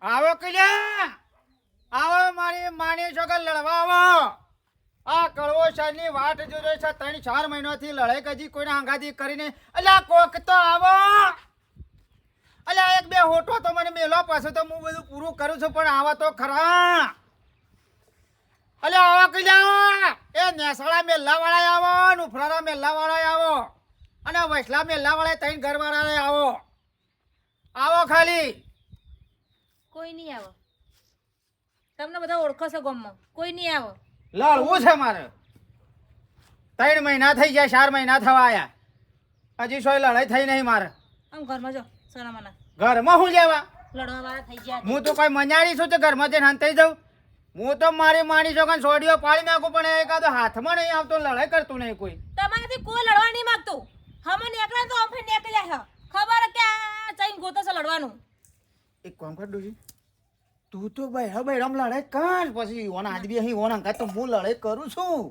આવો કલ્યા આવો મારી માની છોકર લડવા આવો. આ કળવો શહેરની વાટ જોઈ છે 3-4 મહિનાથી લડાઈ કદી કોઈને આંગાથી કરીને. અલ્યા કોક તો આવો. અલ્યા એક બે હોટો તો મને મેલો પાછો તો હું બધું પૂરું કરું છું પણ આવા તો ખરા. અલ્યા આવો કલ્યા એ નેસાળા મેલ્લા વાળા આવો, નુફરાના મેલ્લા વાળા આવો અને વૈસલા મેલ્લા વાળા 3 ઘર વાળા આવો. આવો ખાલી. કોઈ નહીં આવે. તમને બધા ઓળખો છો ગામમાં. કોઈ નહીં આવે. લડવું છે મારે. 3 મહિના થઈ ગયા, 4 મહિના થવા આયા, હજી સોય લડાઈ થઈ નહીં મારે. આમ ઘરમાં જો સોનામાના ઘરમાં હું લેવા? લડવા વાળા થઈ ગયા. હું તો કોઈ મજાડી છું તો ઘરમાં જઈને હંતાઈ જાઉં. હું તો મારી માની છોકરાને સોડીઓ પાડી નાખું પણ એકાદો હાથમાં નહીં આવતો, લડાઈ કરતું નહીં કોઈ. તમારાથી કોઈ લડવા નહીં માંગતું. હમે નીકળે તો અફે નીકળી જાય. ખબર કે આ ચઈન ગોતો છે લડવાનું. એક કામ કર ડોશી, તું તો બહેરામ લડાઈ કર, પછી ઓન આદમી અહીં ઓન અંકા તો હું લડાઈ કરું છું.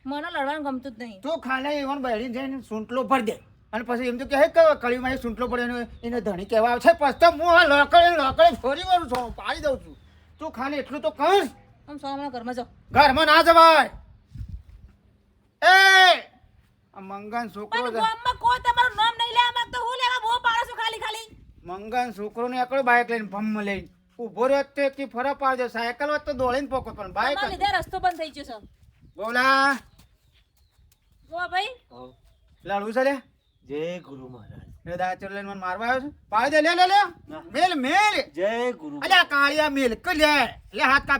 મને લડવાનું ગમતું જ નહીં. તું ખાલી એવન બહેરી જઈને સૂંટલો ભરી દે અને પછી એમ તો કહે કે કળીમાં સૂંટલો પડે એને ધણી કહેવા આવે છે. પછી તો હું આ લોકડે ફરી વળું છું, પાડી દઉં છું. તું ખાલી એટલું તો કર. આમ સોનામાના ઘરમાં જાઓ. ઘરમાં ના જવાય. એ આ મંગન છોકરો પણ ગામમાં કોઈ તમારું નામ નહીં લેવા માંગતો. હું લેવા બહુ પાડો છું ખાલી. મંગન છોકરો ને એકડો બાઇક લઈને ભમ લઈને ઉભો રહ્યો તો કે ફરક પાડજો. સાયકલ હોત તો દોડીને પોકો પણ બાઇક તમારા લીધે રસ્તો બંધ થઈ ગયો છે. બોલા જો ભાઈ લડવું છે લે. જય ગુરુ મહારાજ. એ દાચર લઈને મને મારવા આવ્યો છે. પાડી દે. લે મેલ. જય ગુરુ. અલ્યા કાળિયા મેલ કે લે હાથ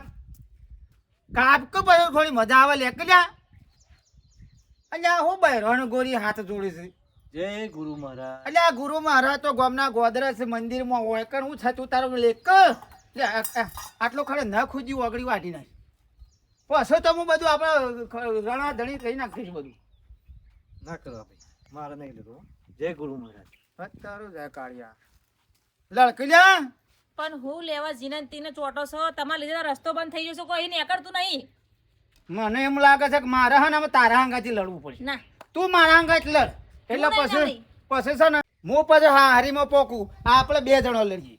કાપ કે ભાઈ થોડી મજા આવે લે કે લ્યા. અલ્યા હું બહેરોનો ગોરી હાથ જોડી છે. જય ગુરુ મહારાજ. અલ્યા ગુરુ મહારાજ તો ગામના ગોદરસ મંદિરમાં હોય કે હું છતું તારું લેક આટલો ખરે ન ખુજી ઓગળી વાટી નાખ. પછી તો હું બધું આપણે રણા ધણી કહી નાખીશ બધું. ના કરો ભાઈ, મારે નહીં લીધું. જય ગુરુ મહારાજ. તારું જાય કાળિયા લડકી લ્યા. પણ હું લેવા જીને તીને ચોટો છો. તમારા લીધે રસ્તો બંધ થઈ ગયો છે. કોઈ નીકળતું નહીં. મને એમ લાગે છે કે મારા હા ને તારા હાંગાથી લડવું પડશે. ના તું મારા હાંગાથી લડ એટલે હું નહીં પછી લડી. છે ને હું પછી હા હારીમાં પોકું. આપણે 2 જણો લડીએ.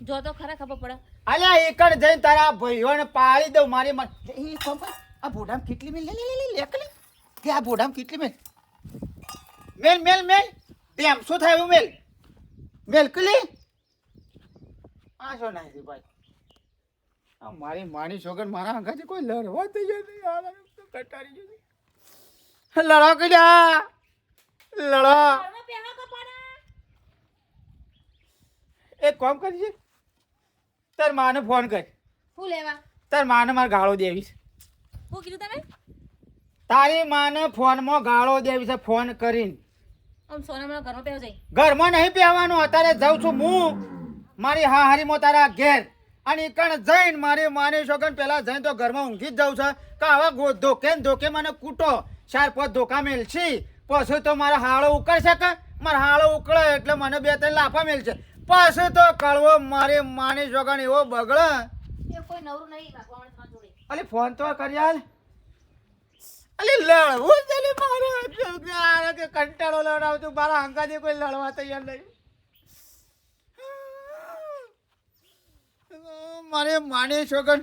જો તો ખરા ખબર પડે. અલ્યા એકડ જઈને તારા ભાઈઓને પાડી દઉં મારી આ બોડામ કેટલી મેલ લે કે આ બોડામ કેટલી મેલ તેમ શું થાય મેલ કલી આ શું નહીં ભાઈ. આ મારી માની છોકર મારા અંગાથી કોઈ લડવા થઈ જાય નહીં. આ તો કટારી ગયું. લડો કલ્યા લડો. ઘરમાં પહેવા કપાડા. એક કામ કરજે, તાર માને ફોન કર. હું લેવા. તાર માને મારે ગાળો દેવી છે. હું કીધું તમે. તારી માને ફોનમાં ગાળો દેવી છે ફોન કરીને. આમ સોનામાના ઘરમાં પહેવા જઈ. ઘરમાં નહીં પહેવાનું. અત્યારે જાઉં છું હું મારી હારીમાં તારા ઘેર અને કણ જઈને મારી માની છોકન પેલા જઈને તો ઘરમાં ઊંઘી જ જાઉં છે કે આવા ધોકે મને કૂટો 4-5 ધોકા મેલશી પછી તો મારા હાળો ઉકળશે કે મારા હાળો ઉકળે એટલે મને 2-3 લાફા મેલશે. પછી તો કળવો મારી માની છોકન એવો બગડે. એ કોઈ નવરું નહીં વાગવાનું ફોન જોડે. અલી ફોન તો કરી હાલ. અલી લડવું છે લે મારે કે કંટાળો લડાવતું મારા હંગાથી કોઈ લડવા તૈયાર નહીં. મારે માની છોકન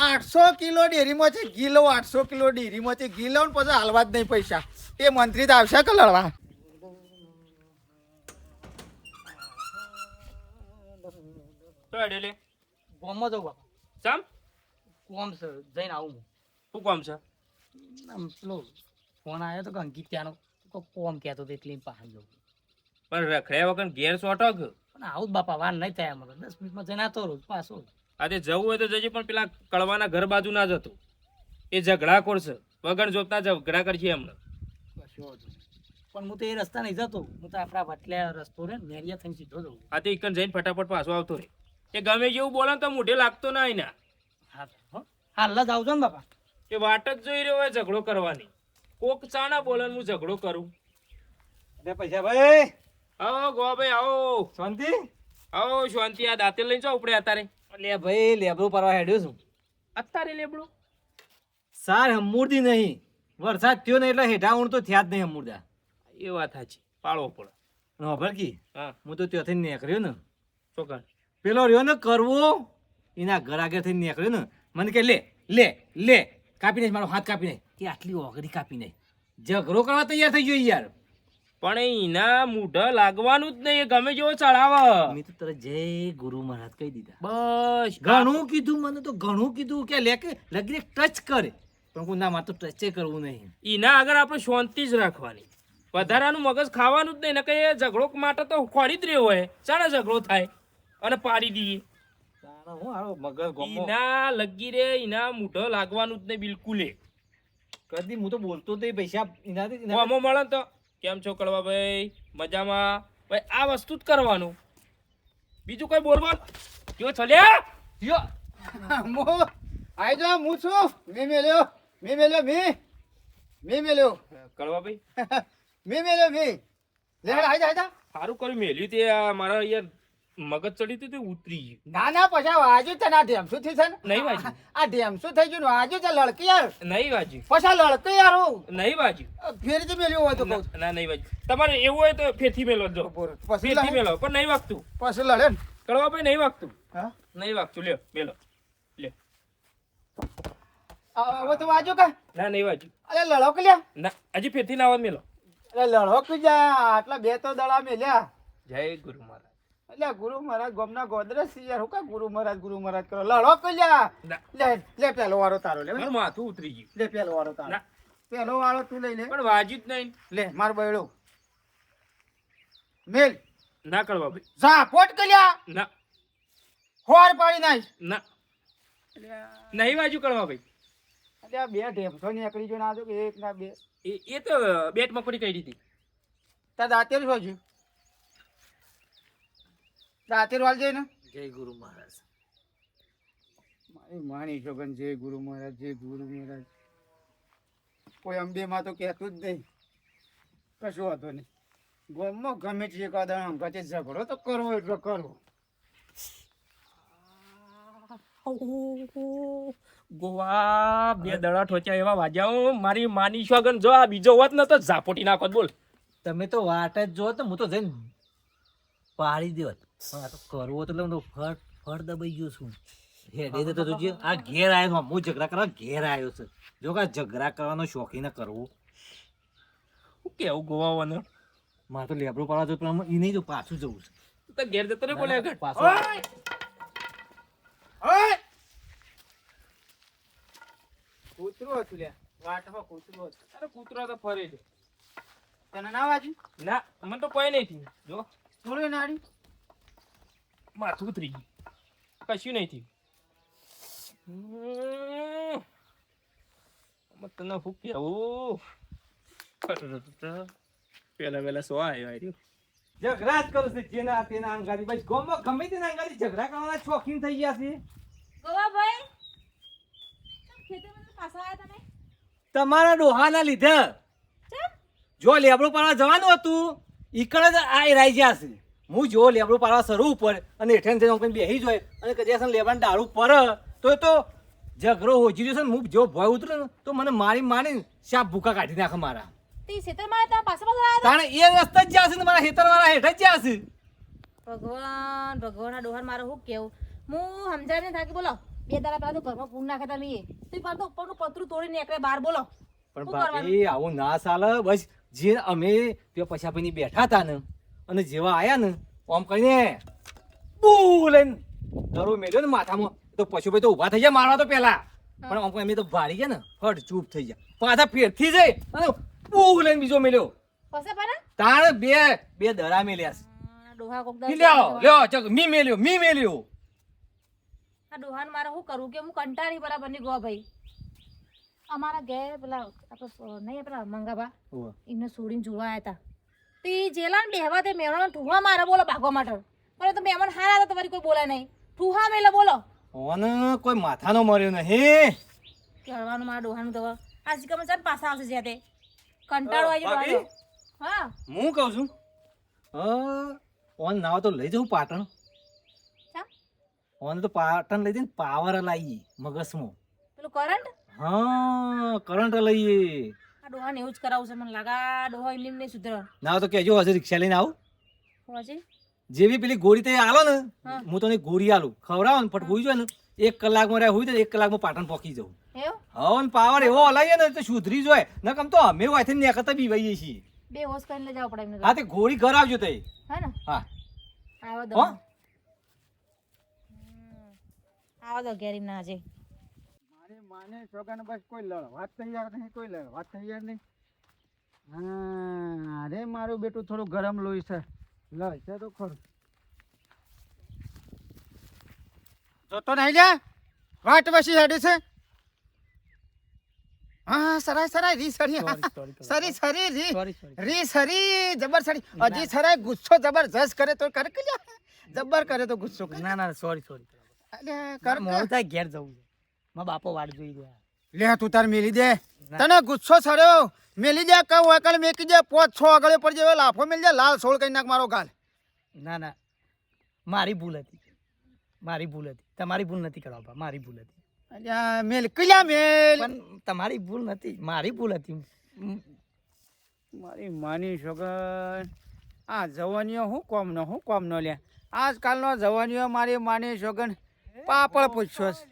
800 કિલો ડેરીમાંથી ગીલો 800 કિલો ડેરીમાંથી ગીલો ને પછી હાલવા જ નહીં પૈસા. એ મંત્રી તો આવશે કે લડવા. તો એડેલે ગામમાં જાઉં બાપા. ચમ કોમ છે, જઈને આવું હું. શું કામ છે? આમ પેલો ફોન આવ્યો તો કે અંકિત ત્યાંનો કોમ કહેતો હતો એટલે પાછળ જવું. પણ રખડ્યા વગર ઘેર સોટો કે પણ આવું જ બાપા વાર નહીં થાય મને. 10 મિનિટમાં જઈને આવતો રહું પાછો. આજે જવું હોય તો જજે પણ પેલા કળવાના ઘર બાજુ ના જતો. એ ઝઘડા કરશે વગર જોતા ઝઘડા કરશે એમને. કશો વાંધો નહીં. પણ હું તો એ રસ્તા નહીં જતો. હું તો આપણા વટલ્યા રસ્તો રે નેરિયા થઈને સીધો જવું. આ તો એકન જઈને ફટાફટ પાછો આવતો રે. એ ગમે જેવું બોલે ને તો મોઢે લાગતો ના એના. હા હો, હાલ જ આવજો ને બાપા. એ વાટ જ જોઈ રહ્યો હોય ઝઘડો કરવાની. કોક ચાના બોલે ને હું ઝઘડો કરું. અરે પૈસા ભાઈ આવો ગો ભાઈ આવો. શાંતિ. આવો શાંતિ. આ દાંતે લઈને જાઓ ઉપડે અત્યારે. લે ભાઈ લેબડું પરવા હેડ્યો છું. અત્યારે લેબડું સાર હમૂરતી નહીં. વરસાદ થયો ને એટલે હેઠા ઊણ તો થયા જ નહીં હમૂરદા. એ વાત સાચી. પાળવો પડે. ખબર કી હા હું તો ત્યાંથી નીકળ્યો ને ચોકન પેલો રહ્યો ને કરવો એના ઘર આગળ થઈને નીકળ્યો ને મને કે લે લે લે કાપી નાખ મારો હાથ કાપી નાખ કે આટલી ઓગળી કાપી નાખ ઝઘડો કરવા તૈયાર થઈ ગયો યાર પણ એના મૂઢ લાગવાનું જ નહીં, એ ગમે જેવો ચડાવે. મેં તો તરત જય ગુરુ મહારાજ કહી દીધા બસ ઘણું કીધું મને તો ઘણું કીધું કે લે કે લગી ટચ કરે પણ હું ના મારે તો ટચે કરવું નહીં એના આગળ આપણે શાંતિ જ રાખવાની, વધારાનું મગજ ખાવાનું જ નહીં. ને કે એ ઝઘડો માટે તો ખોરી જ રહ્યો હોય, ચાલે ઝઘડો થાય અને પાડી દઈએ. હું હારો મગજ ગમો એના લગી રે એના મૂઢ લાગવાનું જ નહીં બિલકુલ. કદી હું તો બોલતો તો પૈસા એનાથી આમો મળે ને તો કેમ છો કળવા ભાઈ, મજામાં ભાઈ, આ વસ્તુ જ કરવાનું, બીજું કઈ બોલવાનું જો ચલ્યા યો હું આઈ જા હું છું મી મેલ્યો કળવા ભાઈ. લે આઈ જા સારું કર્યું મેલ્યું તે આ મારા યાર મગજ ચડી હતું તે ઉતરી ગયું. ના પછી વાજુ છે ને આ ઢેમસું થઈ છે ને નહીં વાજ્યું, આ ઢેમસું થઈ ગયું ને વાજુ છે લડકી યાર નહીં વાજ્યું, પછી આ લડકી યાર હું નહીં વાજ્યું, ફેરથી મેલ્યો હોય તો કહું છું. ના નહીં વાજ્યું. તમારે એવું હોય તો ફેરથી મેલો જો, પછી ફેરથી લડે મેલો પણ નહીં વાગતું. પછી લડે ને કળવા ભાઈ નહીં વાગતું, હા નહીં વાગતું. લ્યો મેલો લે. હવે તો વાજુ કા ના નહીં વાજ્યું, અરે લડો કે લ્યા ના હજી ફેરથી ના આવે મેલો. અરે લડો કે જા આટલા બે તો દડા મેલ્યા જય ગુરુ મહારાજ. એટલે ગુરુ મહારાજ ગોમના ગોદરેજ છે યાર હું કા ગુરુ મહારાજ કરો લડો કે લ્યા ના, લે પેલો વારો તારો લે મારું માથું ઉતરી ગયું. લે પેલો વારો તારો ના પેલો વાળો તું લઈ લે પણ વાજ્યું જ નહીં. લે માર બૈડો મેલ ના કળવા ભાઈ, જા પોટ કલ્યા ના હોર પાડી નાખ ના નહીં વાજ્યું કળવા ભાઈ. એટલે આ બે ઢેમસો નીકળી જો ના તો એક ના બે એ તો બેટ મકડી કહી દીધી. તાર દાંતેર શું છે દાંતેર વાલ જઈ ને જય ગુરુ મહારાજ મારી માની છોકન જય ગુરુ મહારાજ કોઈ અંબે માં તો કહેતું જ નહીં કશું હતો નહીં ગોમમાં ગમે તે કાદા અંગાતે ઝઘડો તો કરવો એટલો કરવો ગોવા બે દડા ઠોચ્યા એવા વાજ્યા મારી માની શોગન જો આ બીજો હોત ને તો ઝાપોટી નાખોત. બોલ તમે તો વાટ જ જો તો હું તો જઈને પાડી દેવત પણ આ તો કરવો તો એટલે હું તો ફળ દબાઈ ગયો છું હેડે તો તુજે આ ઘેર આવ્યો હું ઝઘડા કરવા ઘેર આવ્યો છે જો કે ઝઘડા કરવાનો શોખીને કરવું શું કેવું ગોવાઓને મારે તો લેબડો પાડવા જો પણ એ નહીં જો પાછું જવું છે તો ઘેર જતો રે બોલે આગળ. પાછું ઓય કૂતરું હતું લ્યા વાટમાં કૂતરું હતું અરે કૂતરો તો ફરે છે. તને ના વાજ્યું ના મને તો કોઈ નહીં થયું. જો થોડું નાડી માથું ઉતરી ગયું, કશું નહીં થયું. તને શું કેવું પેલા પેલા સો આવ્યો રહ્યો. ઝઘડા જ કરું છે જેના તેના અંગારી બસ ગોમમાં ગમે તેના અંગારી ઝઘડા કરવાના શોખીન થઈ ગયા છે ગોવા ભાઈ ખેતરમાં પાછા આવ્યા તમે તમારા ડોહાના લીધે ચમ જો લેબડો પાડવા જવાનું હતું ઈકડ જ આ રાઈ ગયા છે હું જો લેબડો પાડવા શરૂ ઉપર અને હેઠળ જઈને કંઈ બેસી જોય અને કદી લેબાને દારૂ પર તો ઝઘડો હોજી રહ્યો છે ને હું જો ભય ઉતરે ને તો મને મારી શાપ ભૂકા કાઢી નાખે મારા તે ખેતરમાં આવ્યા તા પાછા આવ્યા તાણે એ રસ્તા જ જ્યાં છે ને મારા હેતરવાળા હેઠ જ જ્યાં છે ભગવાન ભગવાનના ડોહાન મારે શું કેવું હું સમજાય ને થાકી બોલો બે દાડા પહેલા તો ઘરમાં પૂર નાખે તમે તો પાછું તો ઉપરનું પતરું તોડી નીકળે બહાર બોલો પણ શું કરવાનું? બાપી આવું ના ચાલે બસ જે અમે તે પૈસા પૈની બેઠા હતા ને અને જેવા આયા ને આમ કહીને બૂ લઈને દરો મેલ્યો ને માથામાં તો પશુભાઈ તો ઊભા થઈ જાય મારવા તો પેલા પણ આમ અમે તો ભારી ગયા ને ફટ ચૂપ થઈ ગયા પાછા ફેરથી જાય અને બૂ લઈને બીજો મેલ્યો પછી પાના તાણ બે દરા મેલ્યા ડોહા કોક છે લ્યો ચક મી મેલ્યો આ ડોહાન મારે શું કરવું કે હું કંટાળી બરાબરની ગો ભાઈ અમારા ઘેર પેલા આપણે નહીં પેલા મંગાભા એમને છોડીને જોવા આવ્યા હતા તે જેલા બેહવા તે મેળો ઠુહા મારે બોલો ભાગવા માટે પણ તો મહેમાન હારા હતા તમારી કોઈ બોલાય નહીં ઠુહા મેલે બોલો ઓને કોઈ માથાનો મર્યો નહીં કહેવાનું મારા ડોહાનું તો આ સિક્કામાં ચાલ પાછા આવશે જ્યાં તે કંટાળો આવી ગયો હા હું કહું છું ઓન નાવ તો લઈ જાઉં પાટણ ચા ઓન તો પાટણ લઈ જઈને પાવર લાવી મગજમાં પેલું કરંટ હા કરંટ લઈએ આ ડોહાને એવું જ કરાવું છે મને લાગા ડોહા એમને નહીં સુધરવા ના તો કેજો હજુ રિક્ષા લઈને આવું હજી જેવી પેલી ગોળી તે આલો ને હા. હું તને ગોળી આલું ખવડાવો ને પટ હોઈ જાય ને 1 કલાકમાં રહ્યા હોય તો 1 કલાકમાં પાટણ પહોંચી જાઉં. એવું હવ ને પાવર એવો હલાઈએ ને તો સુધરી જાય નકમ તો અમે વાયથી નેકતા બીવાઈએ છીએ. બે હોશ કરીને લઈ જવા પડે એમને તો. હા તે ગોળી ઘર આવજો તે. હે ને હા આવો દો હો આવો દો ઘેરી ના આજે મારી માને છોકરાને બસ કોઈ લડવા તૈયાર નહીં, કોઈ લડવા તૈયાર નહીં. હા અરે મારું બેટું થોડું ગરમ લોહી છે, લડશે તો ખરું. જોતો નહીં લે વાટ વસી હેડી છે. હા સરાય સરાય રી સરી સરી સરી રી રી સરી જબર સરી હજી સરાય ગુસ્સો જબરજસ્ત કરે તો કર કે લ્યા. જબર કરે તો ગુસ્સો કરે. ના સોરી અલ્યા કર મોડું થાય ઘેર જવું છે મારા બાપો વાટ જોઈ રહ્યા. લે તું તાર મેલી દે. તને ગુસ્સો સર્યો મેલી દે કહું એકલ મેકી દે 5-6 આગળ પડી જાય લાફો મેલ દે લાલ સોળ કઈ નાખ મારો ગાલ. ના મારી ભૂલ હતી તમારી ભૂલ નથી કરવા બા, મારી ભૂલ હતી. અલ્યા મેલ કલ્યા મેલ પણ તમારી ભૂલ નથી, મારી ભૂલ હતી. મારી માની છોકર આ જવાનીઓ હું કોમ નો લે. આજકાલનો જવાનીઓ મારી માની છોકર પાપડ પૂછ્યો છે,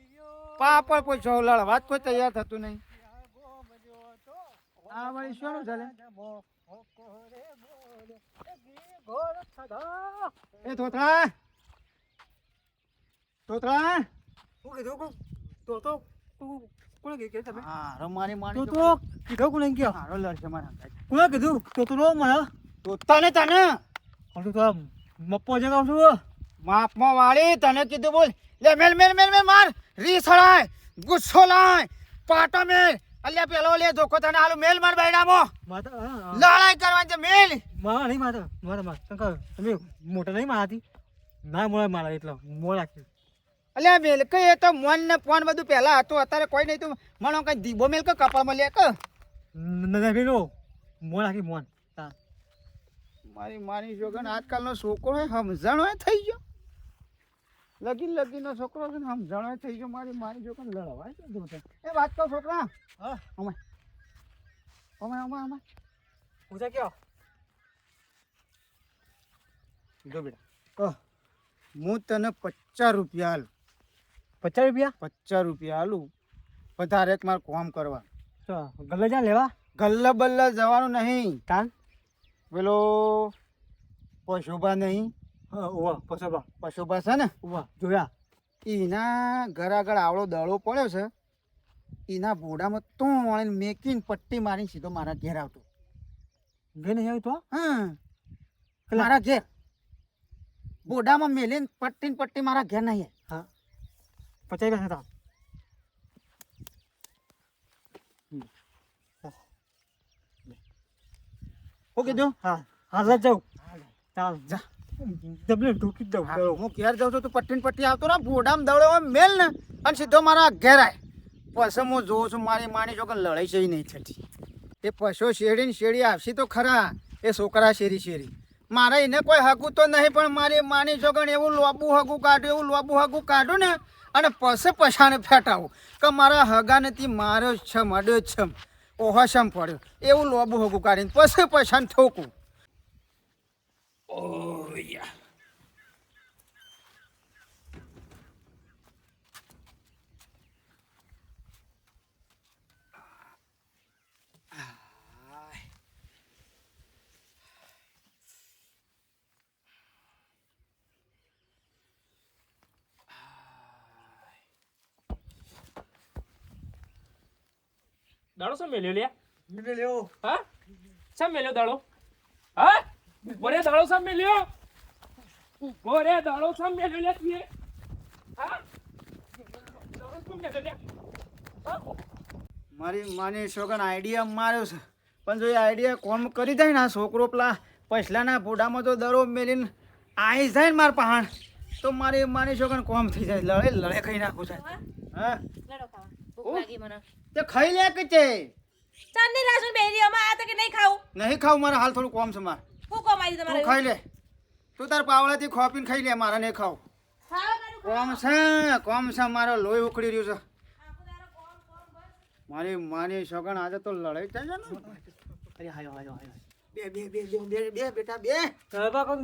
પાપડ પૂછ્યો લડવા જ કોઈ તૈયાર થતું નહીં. આ વળી શું ચાલે એ તોતરા તોતરા શું કીધું તો કોણે કીધું તમે? હા રો મારી માની તો કીધું કોણે કીધું? હારો લડશે મારા કોણે કીધું તો મને તો તને તને તો મપ્પો જગાવ છું. માપમાં વાળી તને કીધું બોલ લે મેલ મેલ મેલ મેલ માર રી સળાય ગુસ્સો લાય પાટો મેલ. અલ્યા પેલો લે ધોકો તને આલુ મેલ માર બેડામો માતા લડાઈ કરવાની છે મેલ. માં નહીં માતા શંકર તમે મોટા નહીં મારાથી ના મળે મારા એટલે મોં રાખ્યું. અલ્યા મેલ કે એ તો મોન ને ફોન બધું પહેલા હતું અત્યારે કોઈ નહીં. તું મનો કઈ દીબો મેલ કે કપાળમાં લે કે નથી મોં રાખી મોન. મારી માની છોકરા આજકાલનો છોકરો હોય સમજણ હોય થઈ ગયો. લગીનો છોકરો છે ને સમજણ હોય થઈ ગયો. મારી માની છોકરા લડવાય છે જોતે. એ વાત કહું છોકરા હા અમાય પૂછા કયો જો બેટા હું તને 50 રૂપિયા આલું. 50 રૂપિયા 50 રૂપિયા આલું પણ તારે મારે કોમ કરવા. ગલ્લે જા લેવા ગલ્લા બલ્લા જવાનું નહીં. તાન પેલો પશુભા નહીં ઓવા પછા પશુભા છે ને ઓવા જોયા એના ઘર આગળ આવડો દડો પડ્યો છે. એના બોડામાં તો વળીને મેકીને પટ્ટી મારીને સીધો મારા ઘેર આવતો. ઘે નહીં આવ્યું તો હા મારા ઘેર બોડામાં મેલીને પટ્ટી મારા ઘેર નહીં. હા 50 રૂપિયા હતા. શું કીધું? હા હા જાઉં ચાલ જા તમને ઢોકી દઉં હું ઘેર જાઉં છું તું પટ્ટી આવતો ને બોડામાં દડો મેલ ને અને સીધો મારા ઘેર આય. પછી હું જોઉં છું મારી માની છોકર લડાઈ છે નહીં થતી. એ પશુ શેરી આવશે તો ખરા. એ છોકરા શેરી મારે એને કોઈ હકું તો નહીં પણ મારી માની છોકર એવું લોબું હગું કાઢું ને અને પછાને ફેટાવું કે મારા હગાનેથી માર્યો છે મડ્યો છે ઓહશમ પડ્યો એવું લોબું હગું કાઢીને પછાને ઠોકું. દાડો શું મેલ્યો લ્યા? લેવો હા શા મેલ્યો દાડો? હા બોરે દાડો શા મેલ્યો? બોરે દાડો શા મેલ્યો લ્યા તું? હા દાડો શું મેલ્યો લ્યા? હા? મારી માની છોકર આઈડિયા માર્યો છે પણ જો એ આઈડિયા કોમ કરી જાય ને આ છોકરો પેલા પછલાના ભોડામાં તો દરો મેલીને આવી જાય ને મારા પહાણ તો મારી માની છોકર કોમ થઈ જાય. લડે ખાઈ નાખું છે. હા લડો ખાવા ભૂખ લાગી મને. તે ખાઈ લે કે તે ચાંદની રાસુન બેરી અમાર આ તો કે નહીં ખાવું. નહીં ખાવું મારે હાલ થોડું કોમ છે મારે. હું કોમ આવી તું તમારે ખાઈ લે તું તાર પાવડાથી ખોપીને ખાઈ લે મારે નહીં ખાવું. કોમ છે મારો લોહી ઉકળી રહ્યું છે. મારી માની છોકર આજે તો લડાઈ થાય છે ને. અરે હાયો બે બેટા બે. બા કહું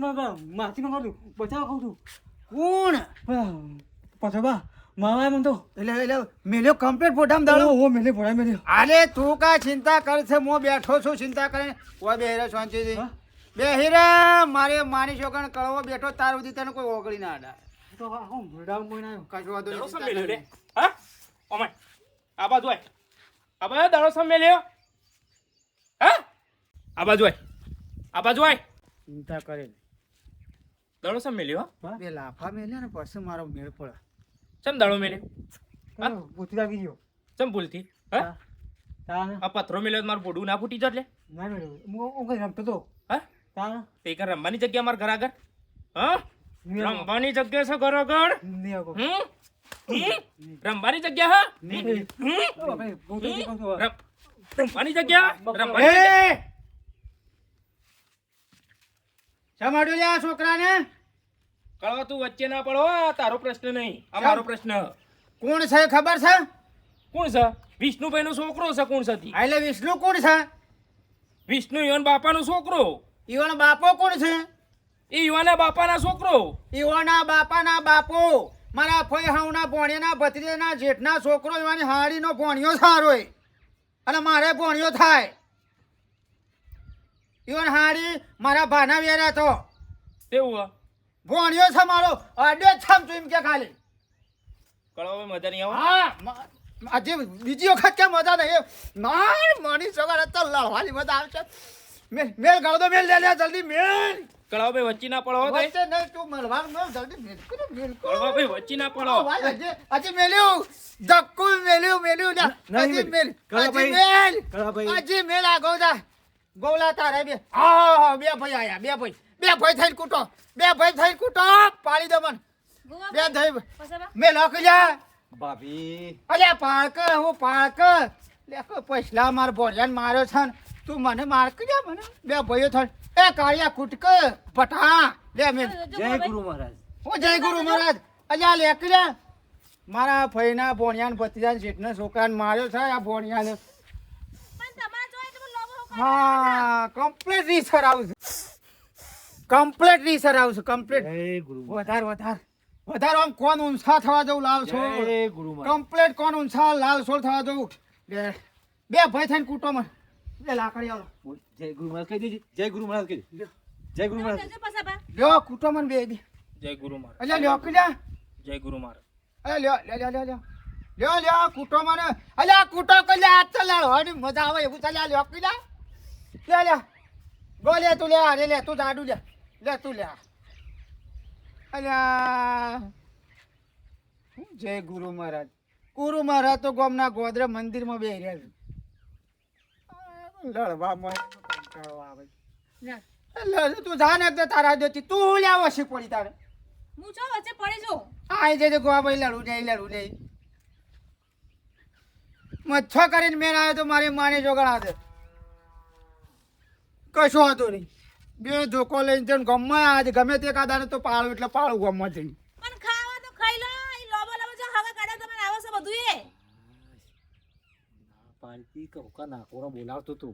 માથી નો કરું બચાવ કહું છું કોણ પાછા બા માવા એમ તો એટલે મેલ્યો કમ્પ્લીટ ફોટામ દાડો ઓ મેલે ભોળા મેલે અરે તું કા ચિંતા કર છે હું બેઠો છું ચિંતા કરે ઓય બેહીરે શાંતિથી બેહીરે મારે માની છોકણ કળવો બેઠો તાર સુધી તને કોઈ ઓગળી ના આડા તો હું ભોળા મોય કશું વાંધો દાડો નહીં, સમ ચિંતા મેલ્યો લે કરે. હા ઓમાય આ બાજુ આય આ બાજુ દાડો સમ મેલ્યો હા આ બાજુ આય આ બાજુ આય ચિંતા કરે દાડો સમ મેલ્યો બે લાફા મેલ્યા ને પછી મારો મેળ પડે ચમ દાડો મેલ્યો હા? પૂછી લાગી ગયો ચમ ભૂલથી હા તાને આ પથરો મેલ્યો તો મારું પોડું ના ફૂટી જાય એટલે ના મેળ્યો હું કઈ રમતો તો હા તાને તે કઈ રમવાની જગ્યા મારા ઘર આગળ હા નહીં આવો. રમવાની જગ્યા છે ઘર આગળ નહીં આવો. હમ? રમવાની જગ્યા હા નહીં. ઓ બાપરે, હું તો ઈ કહું છું. રમવાની જગ્યા રમવાની જગ્યા. એ સમાડ્યો લે આ છોકરાને કળવા તું વચ્ચે ના પડો આ તારો પ્રશ્ન નહીં આ મારો પ્રશ્ન કોણ છે ખબર છે કોણ છે વિષ્ણુભાઈ નો છોકરો છે કોણ છે તી? એટલે વિષ્ણુ કોણ છે વિષ્ણુ યુવાન બાપાનો છોકરો ઈવન બાપો કોણ છે એ યુવાના બાપાના છોકરો ઈવોના બાપાના બાપો મારા ફઈ હાવના ભોણિયાના ભત્રીજાના જેઠના છોકરો ઈવાની હાડીનો ભોણિયો સારો એ અને મારે ભોણિયો થાય ઈવન હાડી મારા ભાના વેરા તો તેવું હે? ભોણિયો છે મારો અડ્યો છમ તું એમ કે ખાલી કળવા મજા નહીં આવે હા આજે બીજી વખત કેમ મજા નહીં ના માની સવાર તો લડવાની મજા આવશે મેલ ગાળો તો મેલ લે લે જલ્દી મેલ કળવા ભાઈ વચ્ચે ના પડો કઈ વચ્ચે નહીં તું મળવાનું ન જલ્દી મેલ કરો મેલ કરો કળવા ભાઈ વચ્ચે ના પડો આજે મેલ્યું ધક્કુ મેલ્યું લે આજે મેલ કળાભાઈ, આજે મેલ કળાભાઈ. આજે મેલ આ ગોલા તારે બે હા બે ભાઈ આયા બે ભાઈ થઈને કૂટો પાડી દો મન ગોવા બે થઈ પછા બા મેલ હકલ્યા ભાભી અલ્યા પાળક હું પાળક લેખો પછલા માર ભોળિયાને માર્યો છે ને તું મને માર કર્યા મને બે ભાઈઓ થઈને એ કાળિયા કૂટક પઠા લે મેલ જય ગુરુ મહારાજ હું જય ગુરુ મહારાજ અલ્યા લેકર્યા મારા ફઈના ભોણિયાને ભત્રીજાને જેઠના છોકરાને માર્યો છે આ ભોણિયાને પણ તમાર જોઈ તો લોબો હા કમ્પ્લીટ રીસર આવશે કમ્પ્લીટ જય ગુરુ મહારાજ વધારે આમ કોણ ઊંચા થવા જવું લાવ છો જય ગુરુ મહારાજ કમ્પ્લીટ કોણ ઊંચા લાલ સોળ થવા જવું બે ભાઈ થઈને કૂટો મને બે લાકડી આવો બોલ, જય ગુરુ મહારાજ કહી દેજે જય ગુરુ મહારાજ કહી દે જય ગુરુ મહારાજ પછા બા લ્યો કૂટો મને બે જય ગુરુ મહારાજ અલ્યા લ્યો કીધા જય ગુરુ મહારાજ લ્યો કૂટો મને અલ્યા કૂટો કલ્યા આજ તો લડવાની મજા આવે એવું ચાલ્યા લ્યો કીધા લે ગો લે તું લે અરે લે તું જાડું લે તું લે અલ્યા જય ગુરુ મહારાજ તો ગામના ગોદરા મંદિરમાં બેહી રહ્યા છે લડવામાં કંટાળો આવે તું જા ને એકદમ તારા દેતી તું લ્યા વસી પડી તારે હું છો વચ્ચે પડી જો આઈ જજે ગોવા ભાઈ લડું નહીં મચ્છો કરીને મેં આવ્યો તો મારી માને જોગણા દે કશો હતો નહીં બે જોકો લઈને જઈને ગમમાં આજે ગમે તે કાદાને તો પાળું એટલે પાળું ગમમાં જઈને પણ ખાવા તો ખાઈ લો ઈ લોબો જો હવે કાઢા તમારે આવો છે બધું એ પાલતી કવકા નાખોરો બોલાવતો તો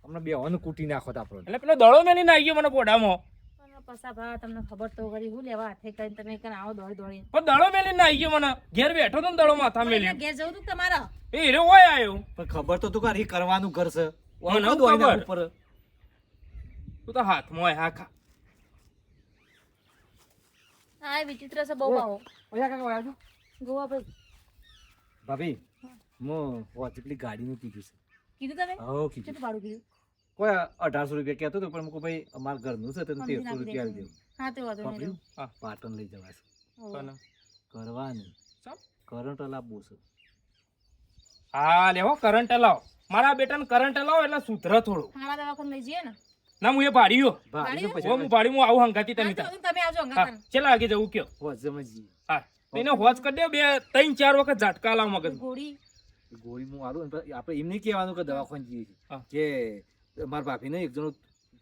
હમણાં બેવાનું કૂટી નાખો તો આપણો એટલે પેલો દડો મેલી નાઈ ગયો મને પોડામાં પણ પછા બા તમને ખબર તો કરી હું લેવા હાથે કરીને તમે કન આવો દોડી પણ દડો મેલી નાઈ ગયો મને ઘેર બેઠો તો ને દડો માથા મેલી ઘેર જવું તું તમારા એ હીરો હોય આવ્યો પણ ખબર તો તું કારી કરવાનું ઘર છે મને ઓનો દોઈ નાખ ખબર. ઉપર તું તો હાથમાં હોય હા ખા આ વિચિત્ર છે બહુ આવો ઓયા કાકા ઓયા છો ગોવા ભાઈ ભાભી હું વાચકલી ગાડીનું કીધું છે કીધું તમે હો કીધું કેટલું ભાડું કીધું કોઈ 1800 રૂપિયા કહેતો હતો પણ મુકો ભાઈ અમારા ઘરનું છે તો સમજી 1300 નાખી રૂપિયા દેજો. આલી દેવું હા તે વાંધો નહીં બાપરી પાટણ લઈ જવા છે કોને? કરવાનું ચમ? કરંટ લાવવું છે હા લેવો કરંટ લાવ મારા બેટાને કરંટ લાવ એટલે સુધરે થોડું હારા દવાખાને લઈ જઈએ ને ના હું એ ભાડ્યો ભાડીનું હું પછી ભાડી હું આવું હંગાતી તમે હા, તાર. તો તમે આવજો હા અંગાતન ચેલા આગે જવું કયો હોજ સમજી હા એને હોજ કરી દે 2-3-4 વખત ઝાટકા લાવ મગજ ગોળી ગોળી હું આલું ને પછી આપણે એમ નહીં કહેવાનું કે દવાખાને જઈએ હા. છીએ કે મારા ભાભીને એક જણો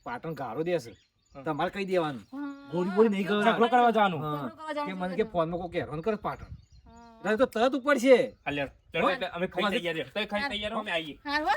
પાટણ ગાળો દેશે હા. તમારે કહી દેવાનું હા. ગોળી બોળી નહીં ઝઘડો ગવડાવવાનો. કરવા જવાનું હા. ઝઘડો કરવા જવાનું કે મને છે કે તો. ફોનમાં કોઈ હેરાન કરે પાટણ હા. એટલે તો તરત ઉપર છે હાલ્યા ચલો એટલે અમે ખાઈ તૈયાર રહો. તમે ખાઈ તૈયાર રહો અમે આવીએ હારું હો?